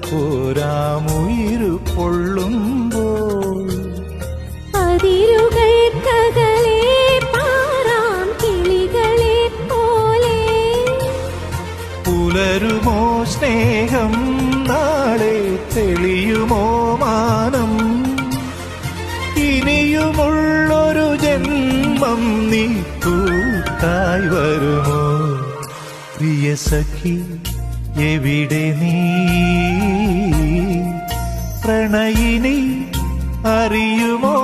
പോരാമുയിരു പൊള്ളുമ്പോൾ അതിരുകൾക്കകലെ പാറാം കിളികളെ പോലെ പുലരുമോ സ്നേഹം നാളെ തെളിയുമോ മാനം ഇനിയുമുള്ളൊരു ജന്മം നീ കൂട്ടായി വരുമോ പ്രിയ സഖി എവിടെ നീ പ്രണയിനി അറിയുമോ